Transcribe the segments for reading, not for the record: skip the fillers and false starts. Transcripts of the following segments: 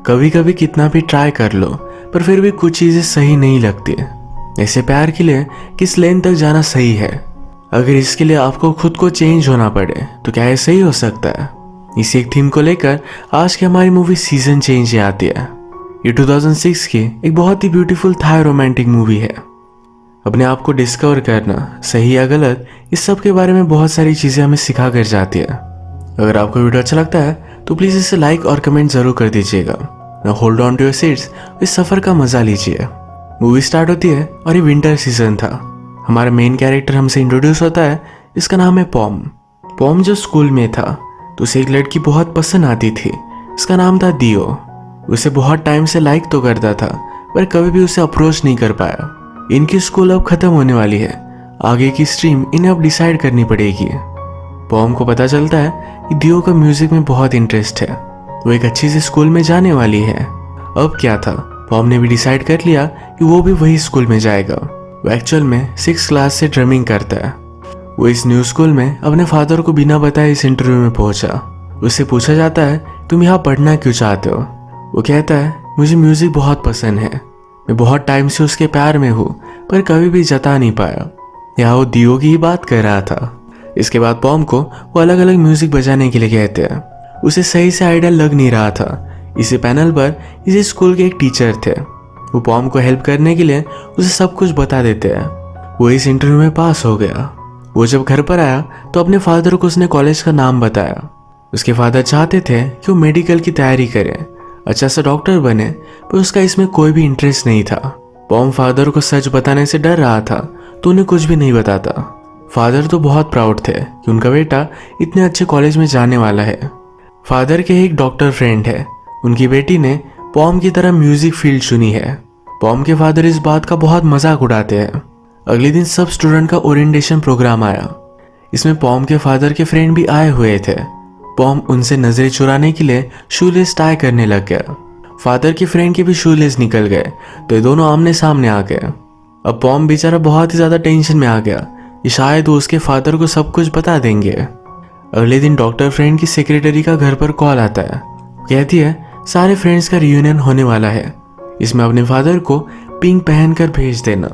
कभी कभी कितना भी ट्राई कर लो पर फिर भी कुछ चीजें सही नहीं लगती। ऐसे प्यार के लिए किस लेन तक जाना सही है? अगर इसके लिए आपको खुद को चेंज होना पड़े तो क्या ये सही हो सकता है? इसी एक थीम को लेकर आज की हमारी मूवी सीजन चेंज आती है। ये 2006 की एक बहुत ही ब्यूटीफुल थाई रोमांटिक मूवी है। अपने आप को डिस्कवर करना, सही या गलत, इस सब के बारे में बहुत सारी चीजें हमें सिखा कर जाती है। अगर आपको वीडियो अच्छा लगता है तो प्लीज इसे लाइक और कमेंट जरूर कर दीजिएगा। Now hold on to your seats, इस सफर का मजा लीजिए। मूवी स्टार्ट होती है और ये विंटर सीजन था। हमारा मेन कैरेक्टर हमसे इंट्रोड्यूस होता है, इसका नाम है पॉम। पॉम जो स्कूल में था तो उसे एक लड़की बहुत पसंद आती थी, इसका नाम था दियो। उसे बहुत टाइम से लाइक तो करता था पर कभी भी उसे अप्रोच नहीं कर पाया। इनकी स्कूल अब खत्म होने वाली है, आगे की स्ट्रीम इन्हें अब डिसाइड करनी पड़ेगी। पॉम को पता चलता है कि दियो का म्यूजिक में बहुत इंटरेस्ट है, वो एक अच्छी सी स्कूल में जाने वाली है। अब क्या था, पॉम ने भी डिसाइड कर लिया कि वो भी वही स्कूल में जाएगा। वो एक्चुअल में 6th क्लास से ड्रमिंग करता है। वो इस न्यू स्कूल में अपने फादर को बिना बताए इस इंटरव्यू में पहुंचा। उससे पूछा जाता है तुम यहाँ पढ़ना क्यों चाहते हो? वो कहता है मुझे म्यूजिक बहुत पसंद है, मैं बहुत टाइम से उसके प्यार में हूँ पर कभी भी जता नहीं पाया। यहाँ वो दियो की ही बात कर रहा था। इसके बाद पॉम को वो अलग अलग म्यूजिक बजाने के लिए कहते हैं। उसे सही से आइडिया लग नहीं रहा था। इसी पैनल पर इसी स्कूल के एक टीचर थे, वो पॉम को हेल्प करने के लिए उसे सब कुछ बता देते हैं। वो इस इंटरव्यू में पास हो गया। वो जब घर पर आया तो अपने फादर को उसने कॉलेज का नाम बताया। उसके फादर चाहते थे कि वो मेडिकल की तैयारी करे, अच्छा सा डॉक्टर बने, पर उसका इसमें कोई भी इंटरेस्ट नहीं था। पॉम फादर को सच बताने से डर रहा था तो उन्हें कुछ भी नहीं बताता। फादर तो बहुत प्राउड थे कि उनका बेटा इतने अच्छे कॉलेज में जाने वाला है। फादर के एक डॉक्टर फ्रेंड है, उनकी बेटी ने पॉम की तरह म्यूजिक फील्ड चुनी है। पॉम के फादर इस बात का बहुत मजाक उड़ाते हैं। अगले दिन सब स्टूडेंट का ओरिएंटेशन प्रोग्राम आया। इसमें पॉम के फादर के फ्रेंड भी आए हुए थे। पॉम उनसे नजरें चुराने के लिए शूलेस टाई करने लग गया। फादर के फ्रेंड के भी शूलेस निकल गए तो ये दोनों आमने सामने आ गए। अब पॉम बेचारा बहुत ही ज्यादा टेंशन में आ गया कि शायद वो उसके फादर को सब कुछ बता देंगे। अगले दिन डॉक्टर फ्रेंड की सेक्रेटरी का घर पर कॉल आता है। कहती है सारे फ्रेंड्स का रियूनियन होने वाला है, इसमें अपने फादर को पिंक पहनकर भेज देना।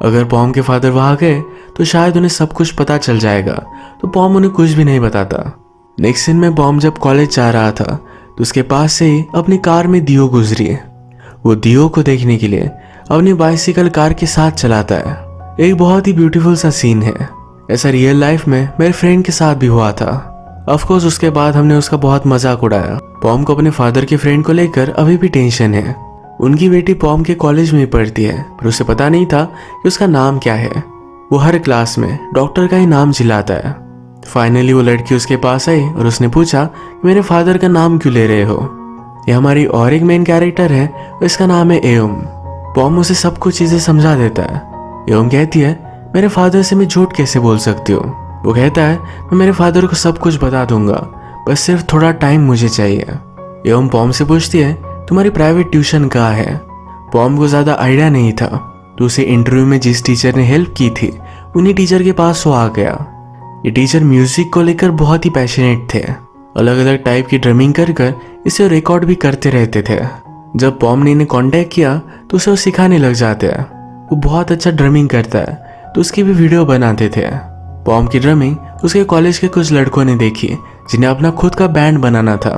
अगर पॉम के फादर वहां गए तो शायद उन्हें सब कुछ पता चल जाएगा, तो पॉम उन्हें कुछ भी नहीं बताता। नेक्स्ट सीन में पॉम जब कॉलेज जा रहा था तो उसके पास से ही अपनी कार में दियो गुजरी। वो दियो को देखने के लिए अपनी बाइसिकल कार के साथ चलाता है। एक बहुत ही ब्यूटीफुल सा सीन है। ऐसा रियल लाइफ में मेरे फ्रेंड के साथ भी हुआ था। ऑफ कोर्स उसके बाद हमने उसका बहुत मजाक उड़ाया। पॉम को अपने फादर के फ्रेंड को लेकर अभी भी टेंशन है। उनकी बेटी पॉम के कॉलेज में पढ़ती है पर उसे पता नहीं था कि उसका नाम क्या है। वो हर क्लास में डॉक्टर का ही नाम चिल्लाता है। फाइनली वो लड़की उसके पास आई और उसने पूछा कि मेरे फादर का नाम क्यों ले रहे हो? ये हमारी और एक मेन कैरेक्टर है, इसका नाम है एओम। पॉम उसे सब कुछ चीजें समझा देता है। एओम कहती है मेरे फादर से मैं झूठ कैसे बोल सकती हूँ? वो कहता है मैं मेरे फादर को सब कुछ बता दूंगा, बस सिर्फ थोड़ा टाइम मुझे चाहिए। एओम पॉम से पूछती है तुम्हारी प्राइवेट ट्यूशन कहाँ है? पॉम को ज्यादा आइडिया नहीं था तो उसे इंटरव्यू में जिस टीचर ने हेल्प की थी उन्हीं टीचर के पास वो आ गया। ये टीचर म्यूजिक को लेकर बहुत ही पैशनेट थे। अलग अलग टाइप की ड्रमिंग कर कर इसे रिकॉर्ड भी करते रहते थे। जब पॉम ने इन्हें कांटेक्ट किया तो उसे वो सिखाने लग जाते हैं। वो बहुत अच्छा ड्रमिंग करता है तो उसकी भी वीडियो बनाते थे। पॉम की ड्रमिंग उसके कॉलेज के कुछ लड़कों ने देखी जिन्हें अपना खुद का बैंड बनाना था।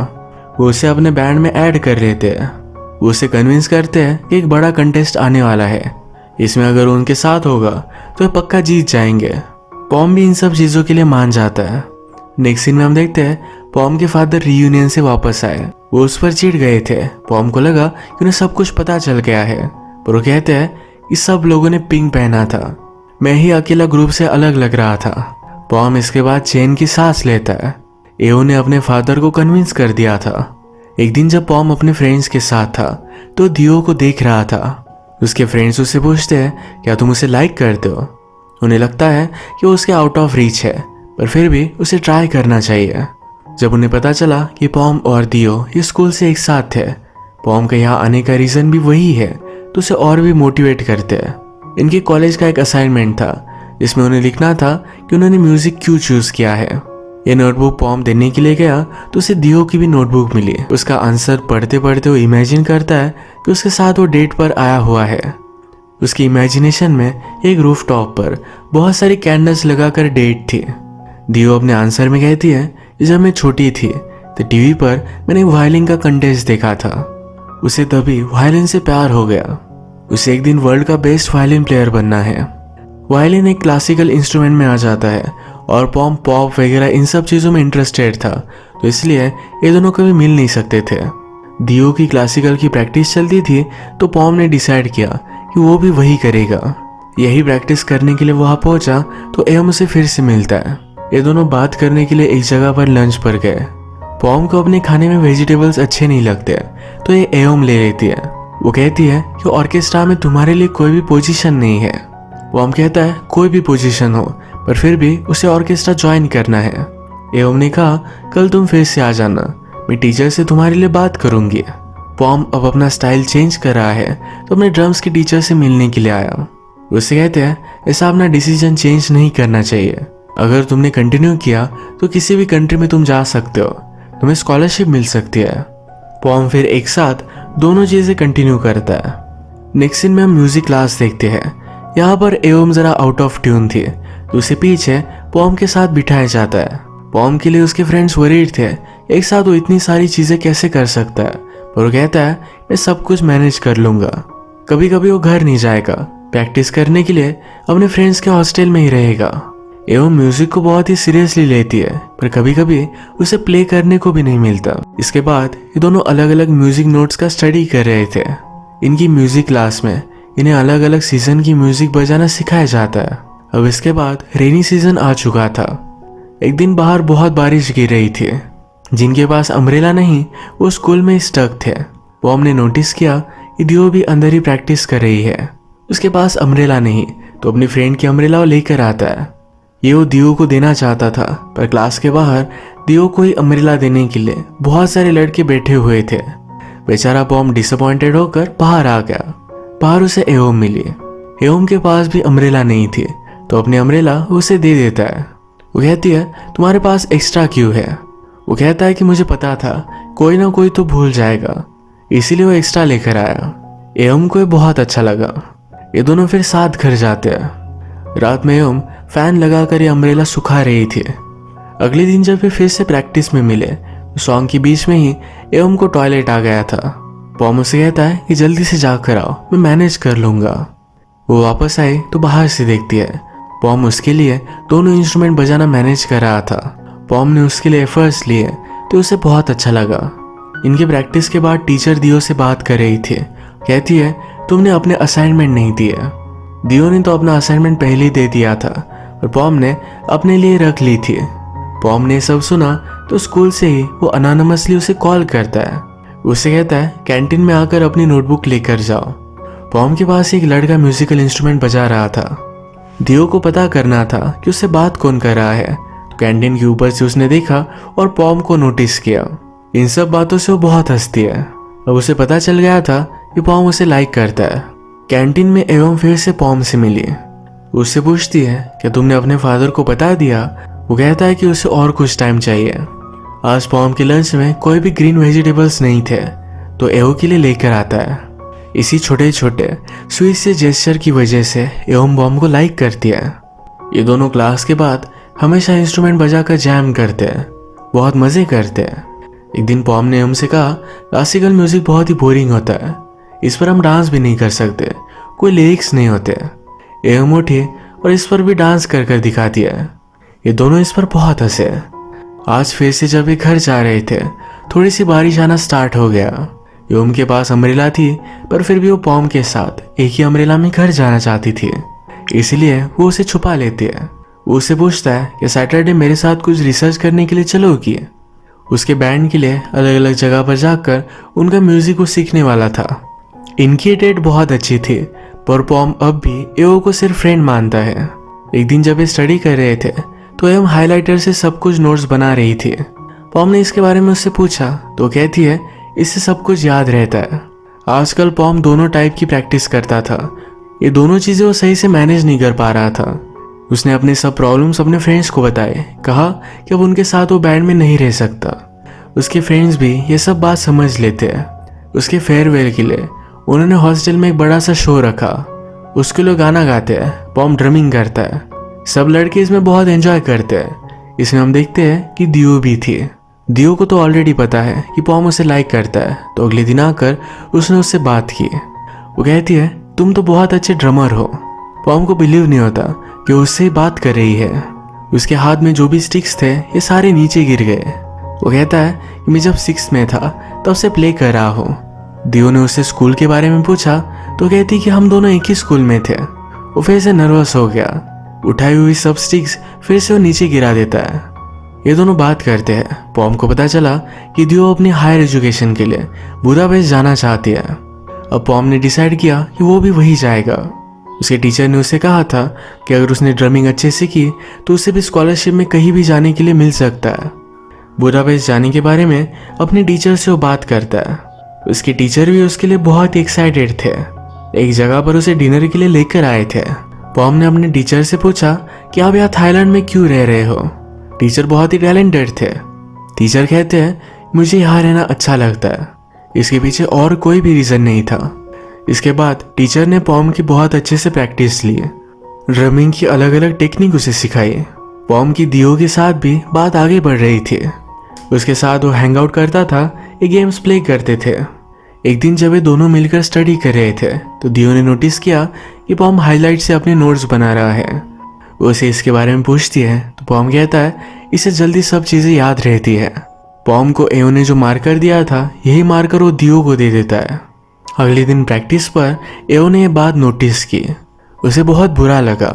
वो उसे अपने बैंड में ऐड कर लेते हैं। वो उसे कन्विंस करते हैं कि एक बड़ा कंटेस्ट आने वाला है, इसमें अगर वो उनके साथ होगा तो वे पक्का जीत जाएंगे। पॉम भी इन सब चीजों के लिए मान जाता है। नेक्स्ट सीन में हम देखते हैं पॉम के फादर रियूनियन से वापस आए। वो उस पर चिढ़ गए थे। पॉम को लगा कि उन्हें सब कुछ पता चल गया है, पर वो कहते हैं कि सब लोगों ने पिंक पहना था, मैं ही अकेला ग्रुप से अलग लग रहा था। पॉम इसके बाद चैन की सांस लेता है। एओ ने अपने फादर को कन्विंस कर दिया था। एक दिन जब पॉम अपने फ्रेंड्स के साथ था तो दियो को देख रहा था। उसके फ्रेंड्स उससे पूछते हैं क्या तुम उसे लाइक करते हो? उन्हें लगता है कि वो उसके आउट ऑफ रीच है, पर फिर भी उसे ट्राई करना चाहिए। जब उन्हें पता चला कि पॉम और दियो ये स्कूल से एक साथ थे, पॉम का यहाँ आने का रीजन भी वही है, तो उसे और भी मोटिवेट करते हैं। इनके कॉलेज का एक असाइनमेंट था जिसमें उन्हें लिखना था कि उन्होंने म्यूजिक क्यों चूज किया है। ये नोटबुक पॉम देने के लिए गया तो उसे दियो की भी नोटबुक मिली। उसका आंसर पढ़ते पढ़ते वो इमेजिन करता है कि उसके साथ वो डेट पर आया हुआ है। उसकी इमेजिनेशन में एक रूफ टॉप पर बहुत सारी कैंडल्स लगाकर डेट थी। दियो अपने आंसर में कहती है कि जब मैं छोटी थी तो टीवी पर मैंने वायलिन का कंटेस्ट देखा था। उसे तभी वायलिन से प्यार हो गया। उसे एक दिन वर्ल्ड का बेस्ट वायलिन प्लेयर बनना है। वायलिन एक क्लासिकल इंस्ट्रूमेंट में आ जाता है और पॉम पॉप वगैरह इन सब चीज़ों में इंटरेस्टेड था, तो इसलिए ये दोनों कभी मिल नहीं सकते थे। दियो की क्लासिकल की प्रैक्टिस चलती थी तो पॉम ने डिसाइड किया कि वो भी वही करेगा। यही प्रैक्टिस करने के लिए वहाँ पहुंचा तो एम उसे फिर से मिलता है। ये दोनों बात करने के लिए एक जगह पर लंच पर गए। पॉम को अपने खाने में वेजिटेबल्स अच्छे नहीं लगते तो ये एम ले लेती है। वो कहती है कि ऑर्केस्ट्रा में तुम्हारे लिए कोई भी पोजीशन नहीं है। पॉम कहता है कोई भी पोजीशन हो पर फिर भी उसे ऑर्केस्ट्रा ज्वाइन करना है। एम ने कहा कल तुम फिर से आ जाना, मैं टीचर से तुम्हारे लिए बात करूंगी। पॉम अब अपना स्टाइल चेंज कर रहा है तो अपने ड्रम्स के टीचर से मिलने के लिए आया। उससे कहते हैं ऐसा अपना डिसीजन चेंज नहीं करना चाहिए। अगर तुमने कंटिन्यू किया तो किसी भी कंट्री में तुम जा सकते हो, तुम्हें स्कॉलरशिप मिल सकती है। पॉम फिर एक साथ दोनों चीजें कंटिन्यू करता है। नेक्स्ट सीन में हम म्यूजिक क्लास देखते हैं। यहाँ पर एवम जरा आउट ऑफ ट्यून थी तो उसे पीछे पॉम के साथ बिठाया जाता है। पॉम के लिए उसके फ्रेंड्स वरीड थे, एक साथ वो इतनी सारी चीजें कैसे कर सकता है, पर वो कहता है मैं सब कुछ मैनेज कर लूंगा। कभी कभी वो घर नहीं जाएगा, प्रैक्टिस करने के लिए अपने फ्रेंड्स के हॉस्टल में ही रहेगा। एवं म्यूजिक को बहुत ही सीरियसली लेती है पर कभी कभी उसे प्ले करने को भी नहीं मिलता। इसके बाद ये दोनों अलग अलग म्यूजिक नोट्स का स्टडी कर रहे थे। इनकी म्यूजिक क्लास में इन्हें अलग अलग सीजन की म्यूजिक बजाना सिखाया जाता है। अब इसके बाद रेनी सीजन आ चुका था। एक दिन बाहर बहुत बारिश गिर रही थी। जिनके पास अम्ब्रेला नहीं वो स्कूल में स्टक थे। पॉम ने नोटिस किया कि दियो भी अंदर ही प्रैक्टिस कर रही है। उसके पास अम्ब्रेला नहीं तो अपनी फ्रेंड की अम्ब्रेला लेकर आता है। ये वो दियो को देना चाहता था पर क्लास के बाहर दियो को ही अम्ब्रेला देने के लिए बहुत सारे लड़के बैठे हुए थे। बेचारा पॉम डिसअपॉइंटेड होकर बाहर आ गया। बाहर उसे एवम मिली। एवम के पास भी अम्ब्रेला नहीं थी तो अपनी अम्ब्रेला उसे दे देता है। वो कहती है तुम्हारे पास एक्स्ट्रा क्यों है। वो कहता है कि मुझे पता था कोई ना कोई तो भूल जाएगा, इसीलिए वो एक्स्ट्रा लेकर आया। एवम को बहुत अच्छा लगा। ये दोनों फिर साथ घर जाते हैं। रात में एवम फैन लगाकर ये अम्ब्रेला सुखा रही थी। अगले दिन जब वे फिर से प्रैक्टिस में मिले तो सॉन्ग के बीच में ही एवम को टॉयलेट आ गया था। पॉम उसे कहता है कि जल्दी से जाकर आओ, मैं मैनेज कर लूंगा। वो वापस आई तो बाहर से देखती है पॉम उसके लिए दोनों इंस्ट्रूमेंट बजाना मैनेज कर रहा था। पॉम ने उसके लिए एफर्ट्स लिए तो उसे बहुत अच्छा लगा। इनके प्रैक्टिस के बाद टीचर दियो से बात कर रही थी। कहती है तुमने अपने असाइनमेंट नहीं दिए। दियो ने तो अपना असाइनमेंट पहले ही दे दिया था और पॉम ने अपने लिए रख ली थी। पॉम ने सब सुना तो स्कूल से ही वो अनोनिमसली उसे कॉल करता है। उसे कहता है कैंटीन में आकर अपनी नोटबुक लेकर जाओ। पॉम के पास एक लड़का म्यूजिकल इंस्ट्रूमेंट बजा रहा था। दियो को पता करना था कि उससे बात कौन कर रहा है। तो कैंटीन के ऊपर से उसने देखा और पॉम को नोटिस किया। इन सब बातों से वो बहुत हंसती है। अब उसे पता चल गया था कि पॉम उसे लाइक करता है। कैंटीन में एवं फिर से पॉम से मिली। उससे पूछती है कि तुमने अपने फादर को बता दिया। वो कहता है कि उसे और कुछ टाइम चाहिए। आज पॉम के लंच में कोई भी ग्रीन वेजिटेबल्स नहीं थे तो एवं के लिए लेकर आता है। इसी छोटे छोटे स्वीट से जेस्चर की वजह से एवं बॉम को लाइक करती है। ये दोनों क्लास के बाद हमेशा इंस्ट्रूमेंट बजाकर जैम करते हैं, बहुत मजे करते हैं। एक दिन पॉम ने हमसे कहा क्लासिकल म्यूजिक बहुत ही बोरिंग होता है, इस पर हम डांस भी नहीं कर सकते, कोई लिरिक्स नहीं होते। एवं उठी और इस पर भी डांस कर कर दिखाती है। ये दोनों इस पर बहुत हंसे। आज फिर से जब ये घर जा रहे थे थोड़ी सी बारिश आना स्टार्ट हो गया। एवं के पास अम्ब्रेला थी पर फिर भी वो पॉम के साथ एक ही अम्ब्रेला में घर जाना चाहती थी, इसलिए वो उसे छुपा लेती है। वो उससे पूछता है कि सैटरडे मेरे साथ कुछ रिसर्च करने के लिए चलोगी। उसके बैंड के लिए अलग अलग जगह पर जाकर उनका म्यूजिक को सीखने वाला था। इनकी डेट बहुत अच्छी थी पर पॉम अब भी एवं को सिर्फ फ्रेंड मानता है। एक दिन जब ये स्टडी कर रहे थे तो एवं हाइलाइटर से सब कुछ नोट्स बना रही थी। पॉम ने इसके बारे में उससे पूछा तो कहती है इससे सब कुछ याद रहता है। आजकल पॉम दोनों टाइप की प्रैक्टिस करता था। ये दोनों चीजें वो सही से मैनेज नहीं कर पा रहा था। उसने अपने सब प्रॉब्लम्स अपने फ्रेंड्स को बताए, कहा कि अब उनके साथ वो बैंड में नहीं रह सकता। उसके फ्रेंड्स भी ये सब बात समझ लेते हैं। उसके फेयरवेल के लिए उन्होंने हॉस्टल में एक बड़ा सा शो रखा। उसके लोग गाना गाते हैं, पॉम ड्रमिंग करता है। सब लड़के इसमें बहुत एंजॉय करते हैं। इसमें हम देखते हैं कि दियो भी थी। दियो को तो ऑलरेडी पता है कि पॉम उसे लाइक करता है, तो अगले दिन आकर उसने उससे बात की। वो कहती है, तुम तो बहुत अच्छे ड्रमर हो। पॉम को बिलीव नहीं होता कि वो उससे बात कर रही है। उसके हाथ में जो भी स्टिक्स थे ये सारे नीचे गिर गए। वो कहता है कि मैं जब 6th में था तब से प्ले कर रहा हूँ। दियो ने उससे स्कूल के बारे में पूछा तो कहती कि हम दोनों एक ही स्कूल में थे। वो फिर से नर्वस हो गया। उठाई हुई सब स्टिक्स फिर से वो नीचे गिरा देता है। ये दोनों बात करते हैं। पॉम को पता चला कि दियो अपनी हायर एजुकेशन के लिए बुदापेस्ट जाना चाहती है। अब पॉम ने डिसाइड किया कि वो भी वही जाएगा। उसके टीचर ने उसे कहा था कि अगर उसने ड्रमिंग अच्छे से की तो उसे भी स्कॉलरशिप में कहीं भी जाने के लिए मिल सकता है। बुदापेस्ट जाने के बारे में अपने टीचर से वो बात करता है। उसके टीचर भी उसके लिए बहुत ही एक्साइटेड थे। एक जगह पर उसे डिनर के लिए लेकर आए थे। पॉम ने अपने टीचर से पूछा कि आप यहाँ थाईलैंड में क्यों रह रहे हो। टीचर बहुत ही टैलेंटेड थे। टीचर कहते हैं, मुझे यहाँ रहना अच्छा लगता है। इसके पीछे और कोई भी रीज़न नहीं था। इसके बाद टीचर ने पॉम की बहुत अच्छे से प्रैक्टिस ली। ड्रमिंग की अलग अलग टेक्निक उसे सिखाई। पॉम की दियो के साथ भी बात आगे बढ़ रही थी। उसके साथ वो हैंग आउट करता था, ये गेम्स प्ले करते थे। एक दिन जब वे दोनों मिलकर स्टडी कर रहे थे तो दियो ने नोटिस किया कि पॉम हाईलाइट से अपने नोट्स बना रहा है। वो उसे इसके बारे में पूछती है तो पॉम कहता है, इसे जल्दी सब चीज़ें याद रहती है। पॉम को एओ ने जो मार्कर दिया था यही मार्कर वो दियो को दे देता है। अगले दिन प्रैक्टिस पर एओ ने यह बात नोटिस की। उसे बहुत बुरा लगा।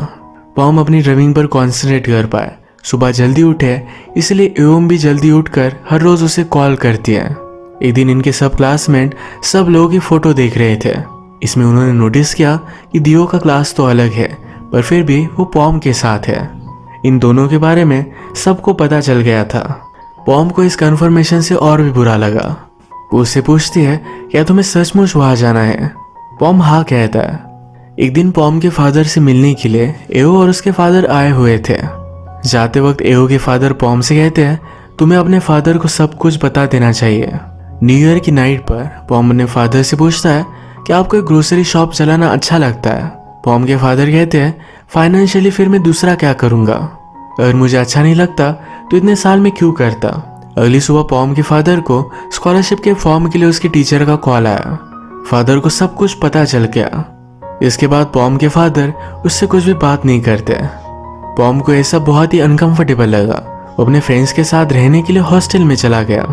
पॉम अपनी ड्रमिंग पर कॉन्सेंट्रेट कर पाए। सुबह जल्दी उठे, इसलिए एओम भी जल्दी उठकर हर रोज उसे कॉल करती है। एक दिन इनके सब क्लासमेट सब लोगों की फोटो देख रहे थे। इसमें उन्होंने नोटिस किया कि दियो का क्लास तो अलग है पर फिर भी वो पॉम के साथ है। इन दोनों के बारे में सबको पता चल गया था। पॉम को इस कन्फर्मेशन से और भी बुरा लगा। वो उससे पूछती है, क्या तुम्हें सचमुच वहां जाना है। पॉम हाँ कहता है। एक दिन पॉम के फादर से मिलने के लिए एओ और उसके फादर आए हुए थे। जाते वक्त एओ के फादर पॉम से कहते हैं, तुम्हें अपने फादर को सब कुछ बता देना चाहिए। न्यू ईयर की नाइट पर पॉम अपने फादर से पूछता है कि आपको एक ग्रोसरी शॉप चलाना अच्छा लगता है। पॉम के फादर कहते हैं, फाइनेंशियली फिर मैं दूसरा क्या करूँगा। अगर मुझे अच्छा नहीं लगता तो इतने साल में क्यों करता। अगली सुबह पॉम के फादर को स्कॉलरशिप के फॉर्म के लिए उसके टीचर का कॉल आया। फादर को सब कुछ पता चल गया। इसके बाद पॉम के फादर उससे कुछ भी बात नहीं करते। पॉम को ऐसा बहुत ही अनकंफर्टेबल लगा। वो अपने फ्रेंड्स के साथ रहने के लिए हॉस्टल में चला गया।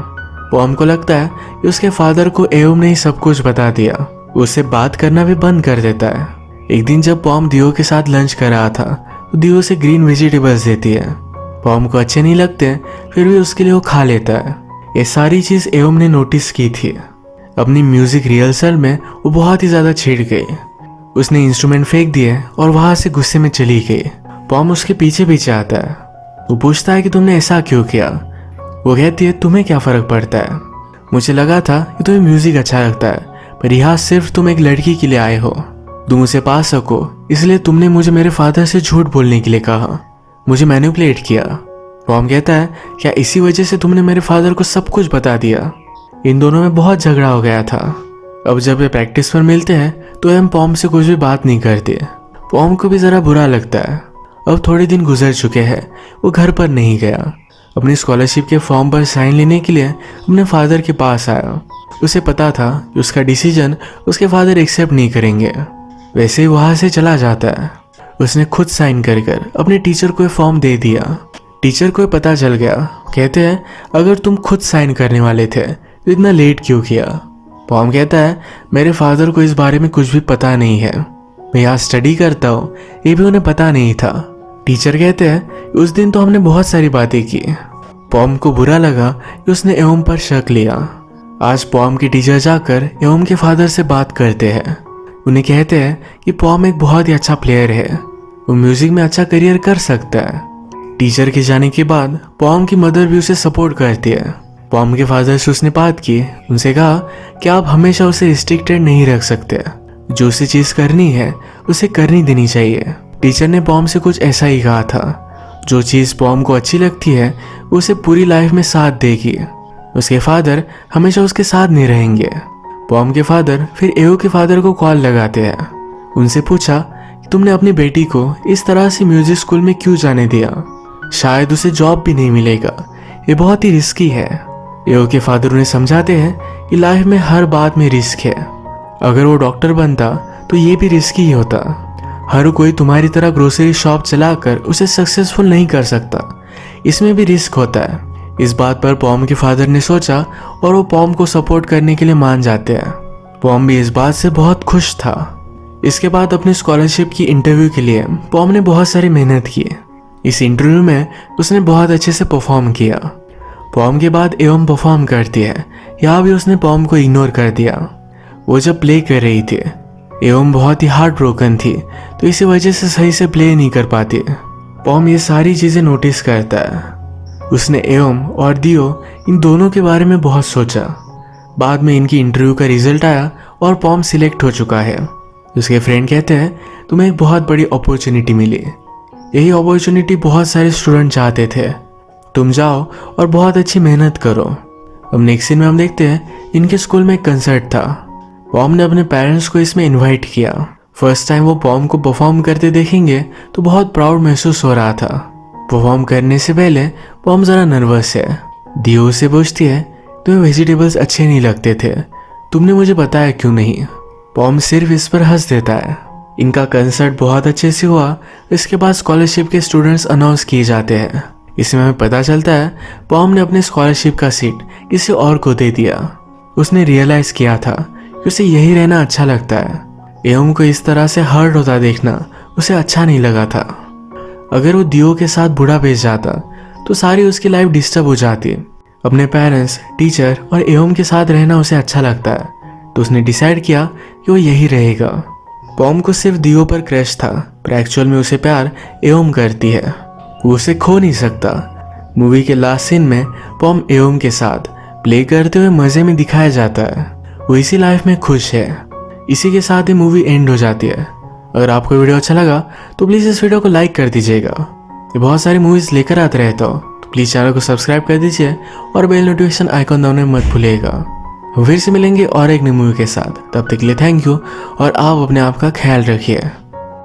पॉम को लगता है कि उसके फादर को एओम ने ही सब कुछ बता दिया। उससे बात करना भी बंद कर देता है। एक दिन जब पॉम दियो के साथ लंच कर रहा था तो दियो उसे ग्रीन वेजिटेबल्स देती है। पॉम को अच्छे नहीं लगते फिर भी उसके लिए वो खा लेता है। ये सारी चीज़ एओम ने नोटिस की थी। अपनी म्यूजिक रिहर्सल में वो बहुत ही ज़्यादा छिड़ गई। उसने इंस्ट्रूमेंट फेंक दिए और वहाँ से गुस्से में चली गई। पॉम उसके पीछे पीछे आता है। वो पूछता है कि तुमने ऐसा क्यों किया। वो कहती है, तुम्हें क्या फ़र्क पड़ता है। मुझे लगा था कि तुम्हें म्यूज़िक अच्छा लगता है पर यहाँ सिर्फ तुम एक लड़की के लिए आए हो। तुम उसे पा सको इसलिए तुमने मुझे मेरे फादर से झूठ बोलने के लिए कहा, मुझे मैनिपुलेट किया। पॉम कहता है, क्या इसी वजह से तुमने मेरे फादर को सब कुछ बता दिया। इन दोनों में बहुत झगड़ा हो गया था। अब जब वे प्रैक्टिस पर मिलते हैं तो हम पॉम से कुछ भी बात नहीं करते। पॉम को भी ज़रा बुरा लगता है। अब थोड़े दिन गुजर चुके हैं। वो घर पर नहीं गया। अपनी स्कॉलरशिप के फॉर्म पर साइन लेने के लिए अपने फादर के पास आया। उसे पता था कि उसका डिसीजन उसके फादर एक्सेप्ट नहीं करेंगे। वैसे ही वहाँ से चला जाता है। उसने खुद साइन कर अपने टीचर को फॉर्म दे दिया। टीचर को पता चल गया। कहते हैं, अगर तुम खुद साइन करने वाले थे तो इतना लेट क्यों किया। पॉम कहता है, मेरे फादर को इस बारे में कुछ भी पता नहीं है। मैं यहाँ स्टडी करता हूँ, ये भी उन्हें पता नहीं था। टीचर कहते हैं, उस दिन तो हमने बहुत सारी बातें की। पॉम को बुरा लगा कि उसने एओम पर शक लिया। आज पॉम की टीचर जाकर एओम के फादर से बात करते हैं। उन्हें कहते हैं कि पॉम एक बहुत ही अच्छा प्लेयर है, वो म्यूजिक में अच्छा करियर कर सकता है। टीचर के जाने के बाद पॉम की मदर भी उसे सपोर्ट करती है। पॉम के फादर से उसने बात की। उनसे कहा कि आप हमेशा उसे रिस्ट्रिक्टेड नहीं रख सकते। जो उसे चीज़ करनी है उसे करनी देनी चाहिए। टीचर ने पॉम से कुछ ऐसा ही कहा था, जो चीज़ पॉम को अच्छी लगती है उसे पूरी लाइफ में साथ देगी। उसके फादर हमेशा उसके साथ नहीं रहेंगे। पॉम के फादर फिर एओ के फादर को कॉल लगाते हैं। उनसे पूछा कि तुमने अपनी बेटी को इस तरह से म्यूजिक स्कूल में क्यों जाने दिया? शायद उसे जॉब भी नहीं मिलेगा, ये बहुत ही रिस्की है। एओ के फादर उन्हें समझाते हैं कि लाइफ में हर बात में रिस्क है। अगर वो डॉक्टर बनता तो ये भी रिस्की ही होता। हर कोई तुम्हारी तरह ग्रोसरी शॉप चलाकर उसे सक्सेसफुल नहीं कर सकता, इसमें भी रिस्क होता है। इस बात पर पॉम के फादर ने सोचा और वो पॉम को सपोर्ट करने के लिए मान जाते हैं। पॉम भी इस बात से बहुत खुश था। इसके बाद अपनी स्कॉलरशिप की इंटरव्यू के लिए पॉम ने बहुत सारी मेहनत की। इस इंटरव्यू में उसने बहुत अच्छे से परफॉर्म किया। पॉम के बाद एओम परफॉर्म करती है, यहाँ भी उसने पॉम को इग्नोर कर दिया। वो जब प्ले कर रही थी, एओम बहुत ही हार्ट ब्रोकन थी, तो इसी वजह से सही से प्ले नहीं कर पाती। पॉम ये सारी चीज़ें नोटिस करता है। उसने एओम और दियो इन दोनों के बारे में बहुत सोचा। बाद में इनकी इंटरव्यू का रिजल्ट आया और पॉम सिलेक्ट हो चुका है। उसके फ्रेंड कहते हैं तुम्हें एक बहुत बड़ी अपॉर्चुनिटी मिली। यही अपॉर्चुनिटी बहुत सारे स्टूडेंट चाहते थे। तुम जाओ और बहुत अच्छी मेहनत करो। अब नेक्स्ट सीन में हम देखते हैं इनके स्कूल में एक कंसर्ट था। पॉम ने अपने पेरेंट्स को इसमें इनवाइट किया। फर्स्ट टाइम वो पॉम को परफॉर्म करते देखेंगे तो बहुत प्राउड महसूस हो रहा था। परफॉर्म करने से पहले पॉम ज़रा नर्वस है। दियो से पूछती है तुम्हें वेजिटेबल्स अच्छे नहीं लगते थे, तुमने मुझे बताया क्यों नहीं? पॉम सिर्फ इस पर हंस देता है। इनका कंसर्ट बहुत अच्छे से हुआ। इसके बाद स्कॉलरशिप के स्टूडेंट्स अनाउंस किए जाते हैं। इसमें हमें पता चलता है पॉम ने अपने स्कॉलरशिप का सीट किसी और को दे दिया। उसने रियलाइज किया था कि उसे यही रहना अच्छा लगता है। एओम को इस तरह से हर्ट होता देखना उसे अच्छा नहीं लगा था। अगर वो दियो के साथ बुढ़ापे जाता तो सारी उसकी लाइफ डिस्टर्ब हो जाती। अपने पेरेंट्स, टीचर और एओम के साथ रहना उसे अच्छा लगता है, तो उसने डिसाइड किया कि वो यही रहेगा। पॉम को सिर्फ दियो पर क्रश था, पर एक्चुअल में उसे प्यार एओम करती है। वो उसे खो नहीं सकता। मूवी के लास्ट सीन में पॉम एओम के साथ प्ले करते हुए मजे में दिखाया जाता है। वो इसी लाइफ में खुश है। इसी के साथ ही मूवी एंड हो जाती है। अगर आपको वीडियो अच्छा लगा तो प्लीज़ इस वीडियो को लाइक कर दीजिएगा। ये बहुत सारी मूवीज़ लेकर आते रहता हो, तो प्लीज़ चैनल को सब्सक्राइब कर दीजिए और बेल नोटिफिकेशन आइकॉन दबाना मत भूलिएगा। फिर से मिलेंगे और एक नई मूवी के साथ। तब तक के लिए थैंक यू और आप अपने आप का ख्याल रखिए।